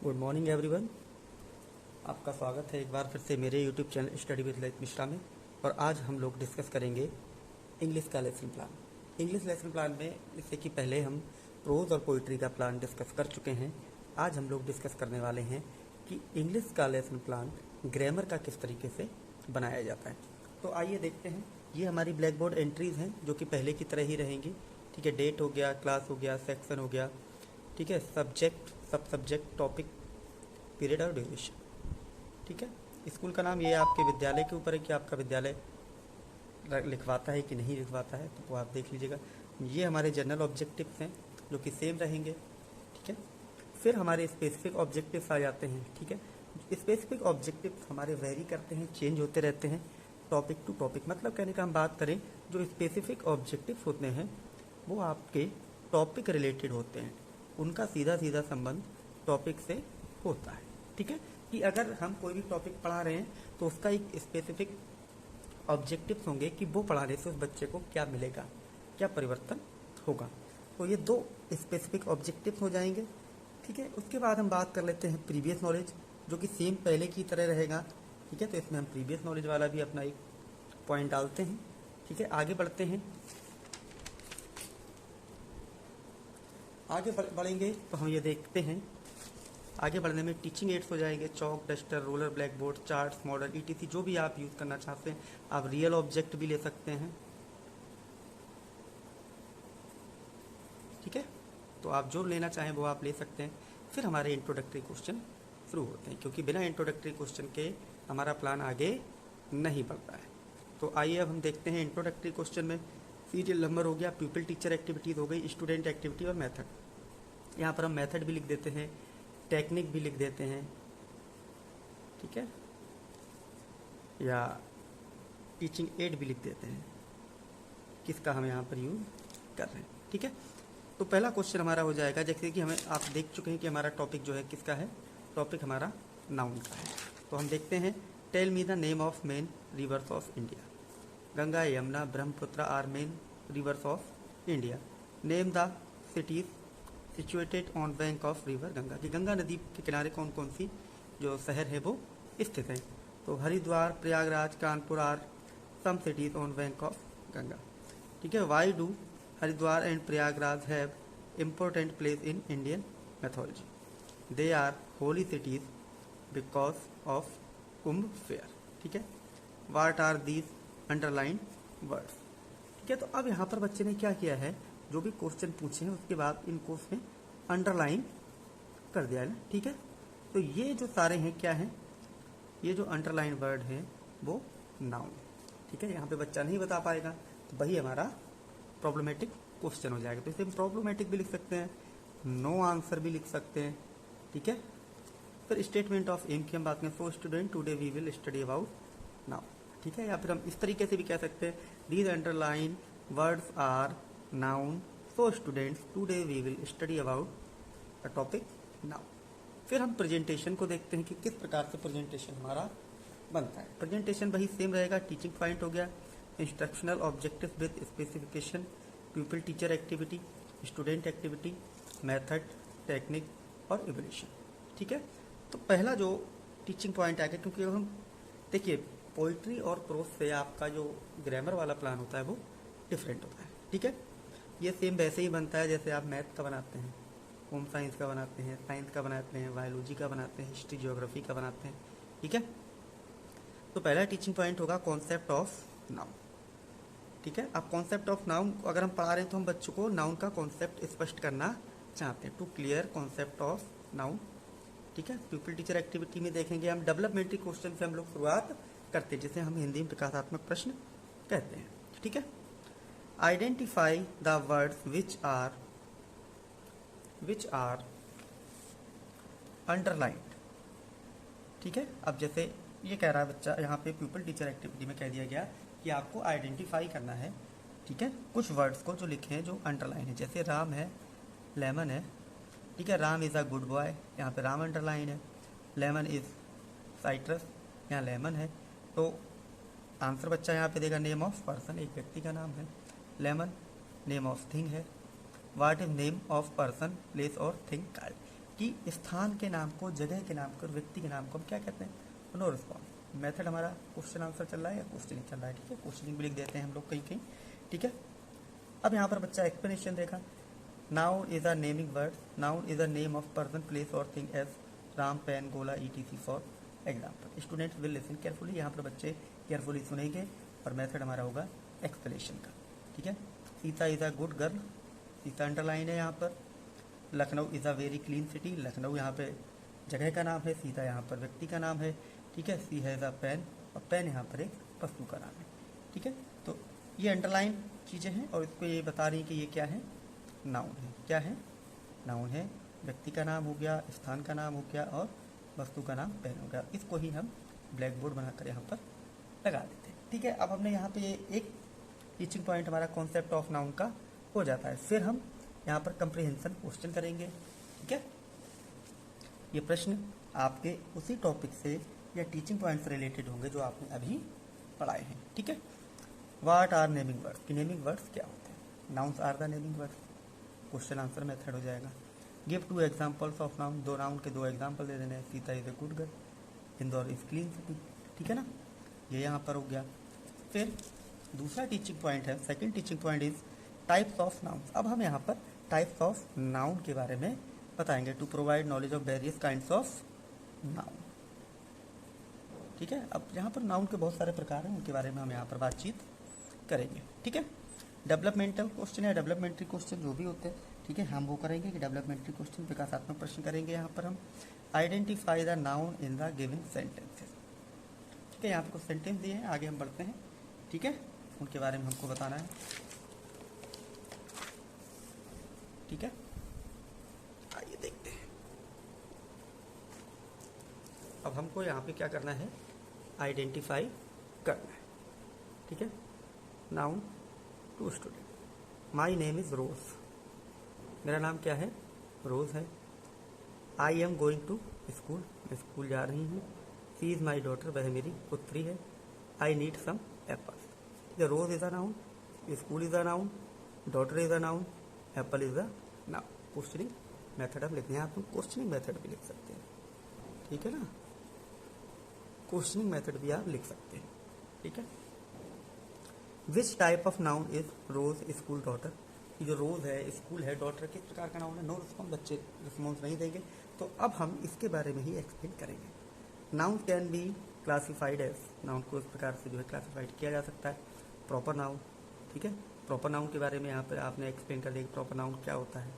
Good morning everyone. आपका स्वागत है एक बार फिर से मेरे YouTube channel study with Lalit Mishra में। और आज हम लोग डिस्कस करेंगे इंग्लिश का lesson plan. English lesson plan में इससे कि पहले हम प्रोज और पोइट्री का प्लान डिस्कस कर चुके हैं। आज हम लोग डिस्कस करने वाले हैं कि इंग्लिश का लेसन प्लान ग्रामर का किस तरीके से बनाया जाता है। तो आइए देखते हैं। ये हमारी ब्लैक बोर्ड एंट्रीज हैं जो कि पहले की तरह ही रहेंगी। ठीक है, डेट हो गया, क्लास हो गया, सेक्शन हो गया, ठीक है, सब्जेक्ट, सब सब्जेक्ट, टॉपिक, पीरियड और ड्यूरेशन। ठीक है, स्कूल का नाम ये आपके विद्यालय के ऊपर है कि आपका विद्यालय लिखवाता है कि नहीं लिखवाता है, तो वो आप देख लीजिएगा। ये हमारे जनरल ऑब्जेक्टिव्स हैं जो कि सेम रहेंगे। ठीक है, फिर हमारे स्पेसिफिक ऑब्जेक्टिव्स आ जाते हैं। ठीक है, स्पेसिफिक ऑब्जेक्टिव्स हमारे वेरी करते हैं, चेंज होते रहते हैं टॉपिक टू टॉपिक। मतलब कहने का हम बात करें, जो स्पेसिफिक ऑब्जेक्टिव्स होते हैं वो आपके टॉपिक रिलेटेड होते हैं, उनका सीधा सीधा संबंध टॉपिक से होता है। ठीक है, कि अगर हम कोई भी टॉपिक पढ़ा रहे हैं तो उसका एक स्पेसिफिक ऑब्जेक्टिव्स होंगे कि वो पढ़ाने से उस बच्चे को क्या मिलेगा, क्या परिवर्तन होगा। तो ये दो स्पेसिफिक ऑब्जेक्टिव्स हो जाएंगे। ठीक है, उसके बाद हम बात कर लेते हैं प्रीवियस नॉलेज, जो कि सेम पहले की तरह रहेगा। ठीक है, तो इसमें हम प्रीवियस नॉलेज वाला भी अपना एक पॉइंट डालते हैं। ठीक है, आगे बढ़ते हैं। आगे बढ़ेंगे तो हम ये देखते हैं, आगे बढ़ने में टीचिंग एड्स हो जाएंगे, chalk, duster, roller, black board, charts, model, ETC, जो भी आप यूज़ करना चाहते हैं। आप रियल ऑब्जेक्ट भी ले सकते हैं। ठीक है, तो आप जो लेना चाहें वो आप ले सकते हैं। फिर हमारे इंट्रोडक्टरी क्वेश्चन शुरू होते हैं, क्योंकि बिना इंट्रोडक्टरी क्वेश्चन के हमारा प्लान आगे नहीं बढ़ता है। तो आइए अब हम देखते हैं इंट्रोडक्टरी क्वेश्चन में सीरियल नंबर हो गया, पीपल टीचर एक्टिविटीज़ हो गई, स्टूडेंट एक्टिविटी और मेथड। यहाँ पर हम मेथड भी लिख देते हैं, टेक्निक भी लिख देते हैं। ठीक है, या टीचिंग एड भी लिख देते हैं, किसका हम यहाँ पर यूज कर रहे हैं। ठीक है, तो पहला क्वेश्चन हमारा हो जाएगा, जैसे कि हमें आप देख चुके हैं कि हमारा टॉपिक जो है किसका है, टॉपिक हमारा नाउन का है। तो हम देखते हैं, tell me the name of main rivers of India. Ganga, Yamuna, Brahmaputra are main rivers of India. Name the cities situated on bank of river Ganga. कि गंगा नदी के किनारे कौन कौन सी जो शहर है वो स्थित है। तो Haridwar, Prayagraj, Kanpur are some cities on bank of Ganga. ठीक है, why do Haridwar and Prayagraj have important place in Indian mythology. They are holy cities because of Kumbh fair. ठीक है, what are these underline words. ठीक है, तो अब यहाँ पर बच्चे ने क्या किया है, जो भी क्वेश्चन पूछे हैं उसके बाद इनको उसने अंडरलाइन कर दिया है ना। ठीक है, तो ये जो सारे हैं क्या हैं, ये जो अंडरलाइन वर्ड है वो नाउन। ठीक है, यहाँ पे बच्चा नहीं बता पाएगा तो वही हमारा प्रॉब्लमेटिक क्वेश्चन हो जाएगा। तो इसे हम प्रॉब्लमेटिक भी लिख सकते हैं, नो आंसर भी लिख सकते हैं। ठीक है, फिर स्टेटमेंट ऑफ एम की हम बात करें, so student today we will study about noun. ठीक है, या फिर हम इस तरीके से भी कह सकते हैं, these underline words are noun, so students today we will study about a topic noun. फिर हम प्रेजेंटेशन को देखते हैं कि किस प्रकार से प्रेजेंटेशन हमारा बनता है। प्रेजेंटेशन वही सेम रहेगा, टीचिंग पॉइंट हो गया, instructional objective with specification, people teacher activity, student activity, method, technique और इवोल्यूशन। ठीक है, तो पहला जो टीचिंग पॉइंट आएगा, क्योंकि हम देखिए पोइट्री और प्रोज से आपका जो ग्रामर वाला प्लान होता है वो डिफरेंट होता है। ठीक है, ये सेम वैसे ही बनता है जैसे आप मैथ का बनाते हैं, होम साइंस का बनाते हैं, साइंस का बनाते हैं, बायोलॉजी का बनाते हैं, हिस्ट्री ज्योग्राफी का बनाते हैं। ठीक है, तो पहला टीचिंग पॉइंट होगा कॉन्सेप्ट ऑफ नाउन। ठीक है, अब कॉन्सेप्ट ऑफ नाउन अगर हम पढ़ा रहे हैं तो हम बच्चों को नाउन का कॉन्सेप्ट स्पष्ट करना चाहते हैं, to clear concept of noun. ठीक है, पीपल टीचर एक्टिविटी में देखेंगे हम डेवलपमेंटरी क्वेश्चन से हम लोग शुरुआत करते हैं, जिसे हम हिंदी में विकासात्मक प्रश्न कहते हैं। ठीक है, identify the words which are underlined. ठीक है, अब जैसे ये कह रहा है बच्चा, यहाँ पे पीपल टीचर एक्टिविटी में कह दिया गया कि आपको आइडेंटिफाई करना है। ठीक है, कुछ वर्ड्स को जो लिखे हैं जो अंडरलाइन है, जैसे राम है, लेमन है। ठीक है, Ram is a good boy, यहाँ पे राम अंडरलाइन है। लेमन इज़ साइट्रस, यहाँ लेमन है। तो आंसर बच्चा यहाँ पे देगा नेम ऑफ पर्सन, एक व्यक्ति का नाम है। लेमन नेम ऑफ थिंग है। What is name of person, place और थिंग कॉल्ड। कि स्थान के नाम को, जगह के नाम को, व्यक्ति के नाम को हम क्या कहते हैं? No response. मेथड हमारा क्वेश्चन आंसर चल रहा है या क्वेश्चनिंग चल रहा है, ठीक है, क्वेश्चनिंग भी लिख देते हैं हम लोग कहीं कहीं, ठीक है। अब यहाँ पर बच्चा एक्सप्लेनेशन देखा, noun is a naming word, noun is a name of person, place और थिंग एज राम, पेन, गोला, ETC for example. Students will listen carefully, यहाँ पर बच्चे केयरफुली सुनेंगे और मेथड हमारा होगा एक्सप्लेनेशन का, ठीक है। Sita is a good girl, Sita underline है यहाँ पर। Lucknow is a very clean city, Lucknow यहाँ पे जगह का नाम है, सीता यहाँ पर व्यक्ति का नाम है, ठीक है। सी हैज़ अ पेन, और पेन यहाँ पर एक वस्तु का नाम है, ठीक है। तो ये अंडरलाइन चीज़ें हैं और इसको ये बता रही हैं कि ये क्या है? नाउन है। क्या है? नाउन है। व्यक्ति का नाम हो गया, स्थान का नाम हो गया और वस्तु का नाम पेन हो गया। इसको ही हम ब्लैक बोर्ड बनाकर यहाँ पर लगा देते हैं, ठीक है। अब हमने यहाँ पे एक टीचिंग पॉइंट हमारा कॉन्सेप्ट ऑफ नाउन का हो जाता है। फिर हम यहाँ पर कंप्रीहेंशन क्वेश्चन करेंगे, ठीक है। ये प्रश्न आपके उसी टॉपिक से या टीचिंग पॉइंट से रिलेटेड होंगे जो आपने अभी पढ़ाए हैं, ठीक है। व्हाट आर नेमिंग वर्ड्स, कि नेमिंग वर्ड्स क्या होते हैं? Nouns are the naming words. Question answer method हो जाएगा। Give 2 examples of noun, 2 noun के 2 एग्जाम्पल दे देने हैं। Sita is a good girl, Indore is clean city, ठीक है ना, ये यहाँ पर हो गया। फिर दूसरा टीचिंग पॉइंट है, second teaching point is types of noun. अब हम यहाँ पर टाइप्स ऑफ नाउन के बारे में बताएंगे, to provide knowledge of various kinds of noun, ठीक है। अब यहाँ पर नाउन के बहुत सारे प्रकार हैं, उनके बारे में हम यहाँ पर बातचीत करेंगे, ठीक है। डेवलपमेंटल क्वेश्चन या डेवलपमेंट्री क्वेश्चन जो भी होते हैं, ठीक है, हम वो करेंगे कि डेवलपमेंट्री क्वेश्चन, विकासात्मक प्रश्न करेंगे। यहाँ पर हम identify the noun in the given sentences, ठीक है। यहाँ पर कुछ सेंटेंस दिए हैं, आगे हम बढ़ते हैं, ठीक है, उनके बारे में हमको बताना है, ठीक है। आइए देखते हैं। अब हमको यहाँ पे क्या करना है? आइडेंटिफाई करना है, ठीक है। Noun to student, my name is Rose, मेरा नाम क्या है? रोज है। I am going to school, मैं स्कूल जा रही हूँ। सी इज माई डॉटर, वह मेरी पुत्री है। I need some apples, rose is a noun, school is a noun, daughter is a noun, apple is a noun. Questioning method हम लिखते हैं, आप क्वेश्चनिंग मेथड भी लिख सकते हैं, ठीक है ना, क्वेश्चनिंग मेथड भी आप लिख सकते हैं, ठीक है। Which type of noun is rose, school, daughter. जो रोज है, स्कूल है, डॉटर किस प्रकार का नाउन है? नो रिस्पॉन्स, बच्चे रिस्पॉन्स नहीं देंगे। तो अब हम इसके बारे में ही एक्सप्लेन करेंगे। Noun can be classified as, noun को इस प्रकार से जो है क्लासिफाइड किया जा सकता है। प्रॉपर नाउन, ठीक है, प्रॉपर नाउन के बारे में यहाँ पर आपने एक्सप्लेन कर दिया प्रॉपर नाउन क्या होता है,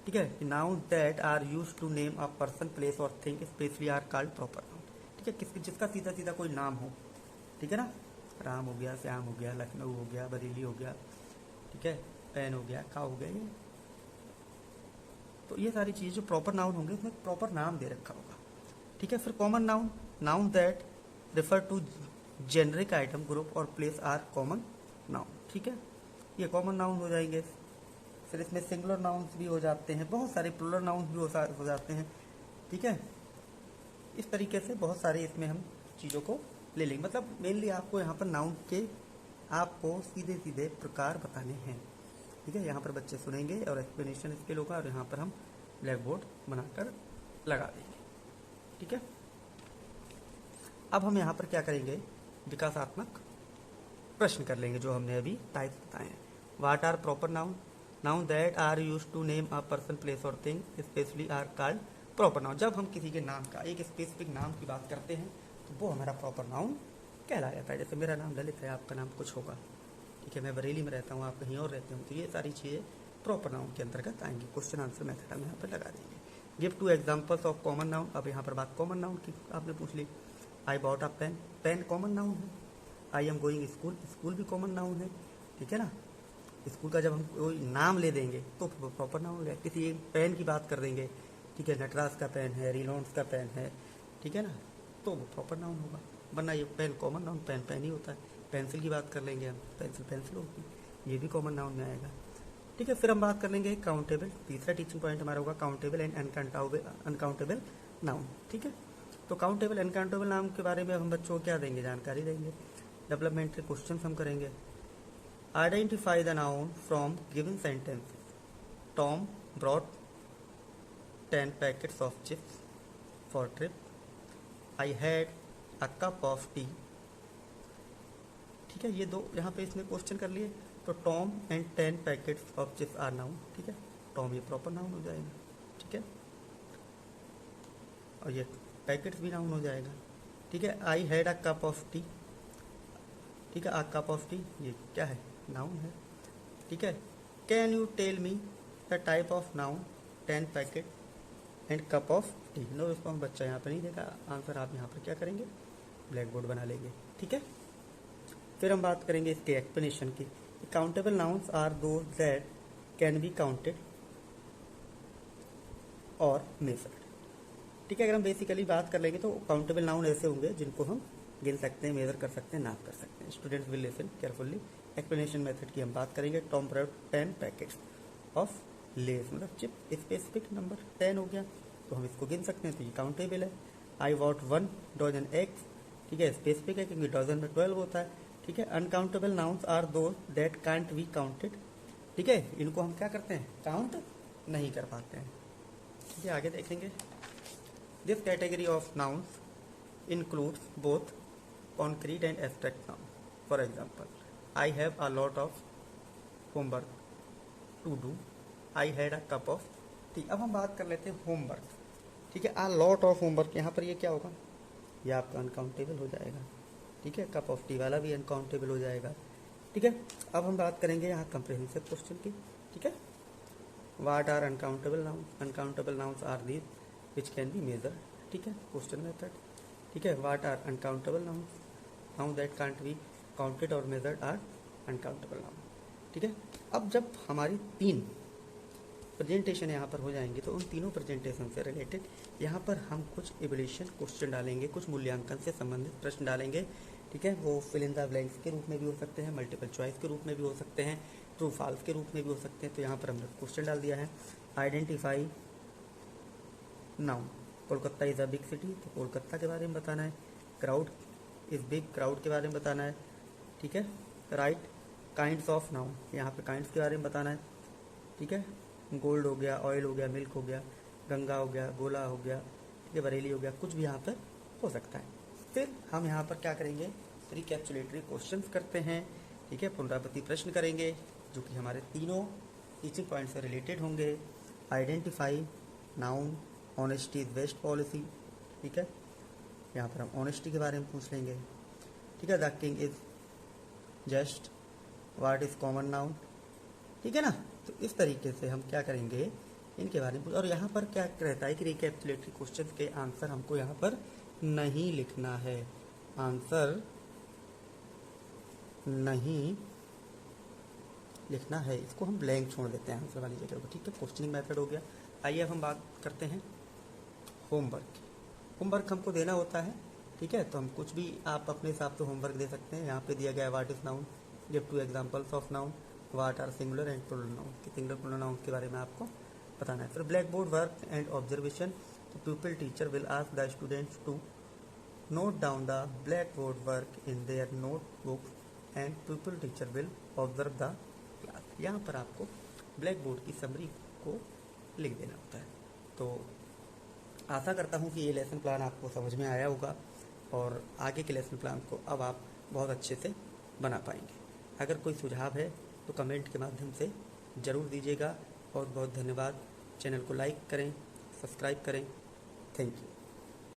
ठीक है। Noun that are use to name a person, place और thing specially are called proper noun, ठीक है। किसकी, जिसका सीधा सीधा कोई नाम हो, ठीक है ना, राम हो गया, श्याम हो गया, लखनऊ हो गया, बरेली हो गया, ठीक है, पेन हो गया, का हो गया, ये तो ये सारी चीज़ जो प्रॉपर नाउन होंगे उसमें प्रॉपर नाम दे रखा होगा, ठीक है। फिर common noun, noun that refer too generic item, group और प्लेस आर कॉमन नाउन, ठीक है, ये कॉमन नाउन हो जाएंगे। फिर इसमें सिंगुलर नाउन्स भी हो जाते हैं, बहुत सारे प्लूरल नाउन्स भी हो जाते हैं, ठीक है। इस तरीके से बहुत सारे इसमें हम चीज़ों को ले लेंगे। मतलब मेनली आपको यहाँ पर नाउन के आपको सीधे सीधे प्रकार बताने हैं, ठीक है। यहाँ पर बच्चे सुनेंगे और एक्सप्लेनेशन इसके होगा और यहाँ पर हम ब्लैक बोर्ड बनाकर लगा देंगे, ठीक है। अब हम यहाँ पर क्या करेंगे? विकासात्मक प्रश्न कर लेंगे जो हमने अभी टाइप बताए हैं। What are proper noun, noun that are use to name a person, place और thing specially are called proper noun. जब हम किसी के नाम का, एक स्पेसिफिक नाम की बात करते हैं तो वो हमारा प्रॉपर नाउन कहलाया जाता है। जैसे मेरा नाम ललित है, आपका नाम कुछ होगा, ठीक है, मैं बरेली में रहता हूँ, आप कहीं और रहते हूँ, तो ये सारी चीज़ें प्रॉपर नाउन के अंतर्गत आएंगी। क्वेश्चन आंसर मेथड हम यहाँ पर लगा देंगे। Give 2 examples of common noun. अब यहाँ पर बात कॉमन नाउन की आपने पूछ ली। I bought a pen, pen common noun है। I am going school, school भी कॉमन नाउन है, ठीक है ना। स्कूल का जब हम कोई नाम ले देंगे तो प्रॉपर नाउन हो गया। किसी पेन की बात कर देंगे, ठीक है, नटराज का पेन है, रिनॉल्ड्स का पेन है, ठीक है ना, तो वो प्रॉपर नाउन होगा। वरना ये pen common noun, pen pen ही होता है। पेंसिल की बात कर लेंगे हम, पेंसिल पेंसिल होगी, ये भी कॉमन नाउन में आएगा, ठीक है। फिर हम बात कर लेंगे काउंटेबल। तीसरा टीचिंग पॉइंट हमारा होगा काउंटेबल एंड अनकाउंटेबल नाउन, ठीक है। तो काउंटेबल अनकाउंटेबल नाउन के बारे में हम बच्चों को क्या देंगे? जानकारी देंगे। डेवलपमेंटरी क्वेश्चन हम करेंगे। Identify the noun from given sentences. Tom brought 10 packets of chips for trip, I had a cup of T. ठीक है, ये दो यहाँ पे इसने क्वेश्चन कर लिए। तो Tom and 10 packets of chips are noun. ठीक है, टॉम ये प्रॉपर नाउन हो जाएगा। ठीक है, और ये पैकेट्स भी नाउन हो जाएगा। ठीक है, I had a cup of T. ठीक है, अ कप ऑफ टी ये क्या है, नाउन है। ठीक है, can you tell me the type of noun 10 packet and cup of tea. No response, बच्चा यहाँ पर नहीं देगा आंसर। आप यहाँ पर क्या करेंगे, ब्लैक बोर्ड बना लेंगे। ठीक है, फिर हम बात करेंगे इसके एक्सप्लेनेशन की। Countable nouns are those that can be counted और मेजर्ड। ठीक है, अगर हम बेसिकली बात कर लेंगे तो काउंटेबल नाउन ऐसे होंगे जिनको हम गिन सकते हैं, मेजर कर सकते हैं, नाप कर सकते हैं। Students will listen carefully. Explanation method की हम बात करेंगे। Tom brought 10 packets of less, मतलब चिप, स्पेसिफिक नंबर 10 हो गया तो हम इसको गिन सकते हैं, तो ये काउंटेबल है। आई वॉट 1 डजन एग्स। ठीक है, स्पेसिफिक है क्योंकि डजन में 12 होता है। ठीक है, uncountable nouns are those that can't be counted. ठीक है, इनको हम क्या करते हैं, काउंट नहीं कर पाते हैं। ठीक है, आगे देखेंगे। This category of nouns includes both concrete and abstract noun. For example, I have a lot of homework to do. I had a cup of tea. अब हम बात कर लेते हैं होमवर्क। ठीक है, a lot of homework, यहाँ पर ये क्या होगा, ये आपका अनकाउंटेबल हो जाएगा। ठीक है, कप ऑफ टी वाला भी अनकाउंटेबल हो जाएगा। ठीक है, अब हम बात करेंगे यहाँ कंप्रेहेंसिव क्वेश्चन की। ठीक है, what are uncountable nouns. Uncountable nouns are these which can be measure. ठीक है, क्वेश्चन मेथड। ठीक है, what are uncountable noun, noun that can't be counted और मेजर्ड आर अनकाउंटेबल नाउन। ठीक है, अब जब हमारी 3 प्रेजेंटेशन यहाँ पर हो जाएंगे तो उन तीनों प्रेजेंटेशन से रिलेटेड यहाँ पर हम कुछ इवैल्यूएशन क्वेश्चन डालेंगे, कुछ मूल्यांकन से संबंधित प्रश्न डालेंगे। ठीक है, वो फिल इन द ब्लैंक्स के रूप में भी हो सकते हैं, मल्टीपल चॉइस के रूप में भी हो सकते हैं, ट्रू फॉल्स के रूप में भी हो सकते हैं। तो यहाँ पर हमने क्वेश्चन डाल दिया है। Identify noun, Kolkata is a big city, तो कोलकाता के बारे में बताना है। क्राउड इज़ बिग, क्राउड के बारे में बताना है। ठीक है, राइट काइंड्स ऑफ नाउन, यहाँ पे काइंड्स के बारे में बताना है। ठीक है, गोल्ड हो गया, ऑयल हो गया, मिल्क हो गया, गंगा हो गया, गोला हो गया, ठीक है, बरेली हो गया, कुछ भी यहाँ पर हो सकता है। फिर हम यहाँ पर क्या करेंगे, रिकैप्चुलेटरी क्वेश्चंस करते हैं। ठीक है, पुनरावृत्ति प्रश्न करेंगे जो कि हमारे तीनों टीचिंग पॉइंट से रिलेटेड होंगे। Identify noun, honesty is best policy. ठीक है, यहाँ पर हम ऑनेस्टी के बारे में पूछ लेंगे। ठीक है, the king is just, what is common noun. ठीक है ना, तो इस तरीके से हम क्या करेंगे, इनके बारे में। और यहाँ पर क्या रहता है कि रिकैप्चुलेटरी क्वेश्चन के आंसर हमको यहाँ पर नहीं लिखना है, आंसर नहीं लिखना है, इसको हम ब्लैंक छोड़ देते हैं आंसर वाली जगह को। ठीक है, क्वेश्चनिंग मेथड हो गया। आइए अब हम बात करते हैं होमवर्क। होमवर्क हमको देना होता है। ठीक है, तो हम कुछ भी आप अपने हिसाब से होमवर्क दे सकते हैं। यहाँ पे दिया गया है what is noun, give 2 examples of noun, what are singular and plural noun, कि सिंगुलर प्लूरल नाउन के बारे में आपको बताना है। फिर black board work and observation, तो pupil teacher will ask the students to note down the black board work in their notebook and pupil teacher will observe the class. यहाँ पर आपको ब्लैक बोर्ड की समरी को लिख देना होता है। तो आशा करता हूँ कि ये लेसन प्लान आपको समझ में आया होगा और आगे के लेसन प्लान को अब आप बहुत अच्छे से बना पाएंगे। अगर कोई सुझाव है तो कमेंट के माध्यम से ज़रूर दीजिएगा। बहुत बहुत धन्यवाद। चैनल को लाइक करें, सब्सक्राइब करें। Thank you.